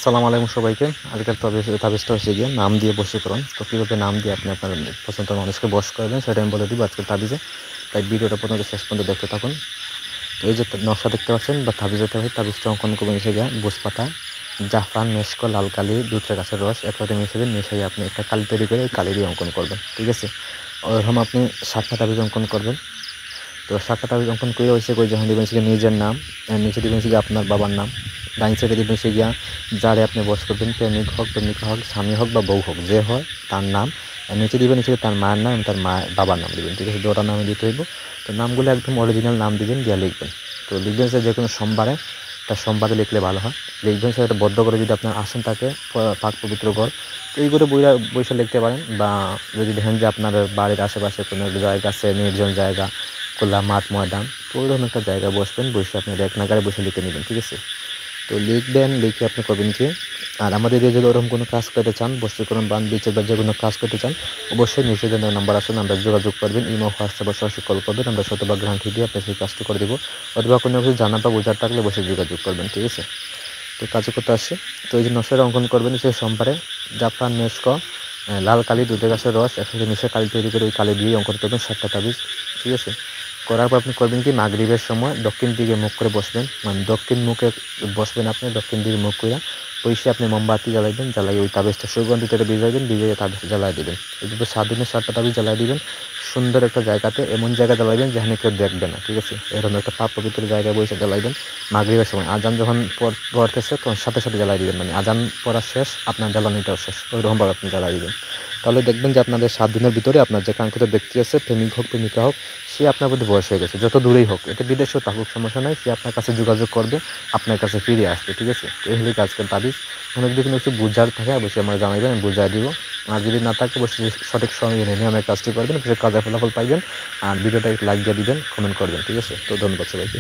আসসালামু আলাইকুম সবাইকে। আজকের তাবিজটা হচ্ছে গিয়ে নাম দিয়ে বশীকরণ। তো কীভাবে নাম দিয়ে আপনি আপনার পছন্দের মানুষকে বশ করবেন সেটা আমি বলে দিব আজকের তাবিজে। তাই ভিডিওটা পর্যন্ত শেষ পর্যন্ত দেখতে থাকুন। তো এই যে নকশা দেখতে পাচ্ছেন বা তাবিজটা অঙ্কন করবেন হচ্ছে গিয়ে বুঝপাতা, জাফরান, মেশক, লাল কালি, দুধের গাছের রস একসাথে মিশিয়ে আপনি একটা কালি তৈরি করে এই কালি দিয়ে অঙ্কন করবেন, ঠিক আছে। ওরকম আপনি 7টা তাবিজ অঙ্কন করবেন। তো 7টা তাবিজ অঙ্কন করে হয়েছে কই যখন দিবেন সে নিজের নাম, নিচে দিবেন সে আপনার বাবার নাম, ডাইন সাইডে দিবেন সে গিয়া যারে আপনি বস করবেন, প্রেমিকা হোক, স্বামী হোক বা বউ হোক, যে হয় তার নাম। নিচে দিবেন হচ্ছে তার মায়ের নাম, তার বাবার নাম দিবেন, ঠিক আছে। দুটো নামে দিতে হইব। তো নামগুলো একদম অরিজিনাল নাম দিবেন, দিয়ে লিখবেন। তো লিখবেন যে কোনো সোমবারে, তার সোমবারে লিখলে ভালো হয়। লিখবেন সেটা বদ্ধ করে, যদি আপনার আসন থাকে পাক পবিত্র ঘর, তো এই করে বইসা লিখতে পারেন। বা যদি দেখেন যে আপনার বাড়ির আশেপাশে কোনো জায়গা আছে, নির্জন জায়গা, খোলা মাঠ ময়দান, তো ওইরকম একটা জায়গায় বসবেন, বসে আপনি এক নাগারে বসে লিখে নেবেন, ঠিক আছে। তো লিখবেন, লিখে আপনি করবেন কি, আর আমাদের যদি ওরকম কোনো কাজ করতে চান, বশীকরণ বান বিচ্ছেদ বা যে কোনো কাজ করতে চান, অবশ্যই নিচে যে নাম্বার আছে আমরা যোগাযোগ করবেন, ইমো, হোয়াটসঅ্যাপ, সরাসরি কল করবেন, আমরা শতভাগ গ্যারান্টি দিয়ে আপনি সেই কাজটি করে দেবো। অথবা কোনো কিছু জানা বা বোঝার থাকলে বসে যোগাযোগ করবেন, ঠিক আছে। তো কাজে করতে আসছে। তো এই যে নকশাটা অঙ্কন করবেন সে সোমবারে, জাফরান, মেশক, লাল কালি, দুধের গাছের রস একসাথে মিশিয়ে কালি তৈরি করে ওই কালি দিয়ে অঙ্কন করবেন 7টা তাবিজ, ঠিক আছে। করার পর আপনি করবেন কি, মাগরিবের সময় দক্ষিণ দিকে মুখ করে বসবেন, মানে দক্ষিণ মুখে বসবেন, আপনি দক্ষিণ দিকে মুখ করে বসে আপনি মোমবাতি জ্বালাইবেন, জ্বালাই ওই তাবিজটা সুগন্ধি থেকে ভিজাইবেন, ভিজিয়ে তাবিজ জ্বালাই দেবেন। এইভাবে 7 দিনে 7টা তাবিজ জ্বালাই দিবেন। সুন্দর একটা জায়গাতে, এমন জায়গায় জ্বালাইবেন যেখানে কেউ দেখবে না, ঠিক আছে। এরকম একটা পাপ পবিত্র জায়গায় বসে জ্বালাইবেন। মাগরিবের সময় আজান যখন পড়তেছে তখন সাথে সাথে জ্বালাই দিবেন, মানে আজান পড়া শেষ, আপনার জ্বালানিটাও শেষ, ওইরকমভাবে আপনি জ্বালাই দিবেন। তাহলে দেখবেন যে আপনাদের 7 দিনের ভিতরে আপনার যে কাঙ্ক্ষিত ব্যক্তি আছে, প্রেমিক হোক প্রেমিকা হোক, সে আপনার প্রতি বয়স হয়ে গেছে, যত দূরেই হোক, এটা বিদেশেও থাকুক সমস্যা নাই, সে আপনার কাছে যোগাযোগ করবে, আপনার কাছে ফিরে আসবে, ঠিক আছে। তো এই হলে আজকের তাবিজ। কোনো যদি কোনো কিছু বুঝার থাকে অবশ্যই আমরা জানাইবেন, আমি বুঝাই দিব। আর যদি না থাকে অবশ্যই সঠিক সময় নিয়ে কাজটি করবেন, কাজের ফলাফল পাইবেন। আর ভিডিওটা লাইক দিয়ে দিবেন, কমেন্ট করবেন, ঠিক আছে। তো ধন্যবাদ সবাইকে।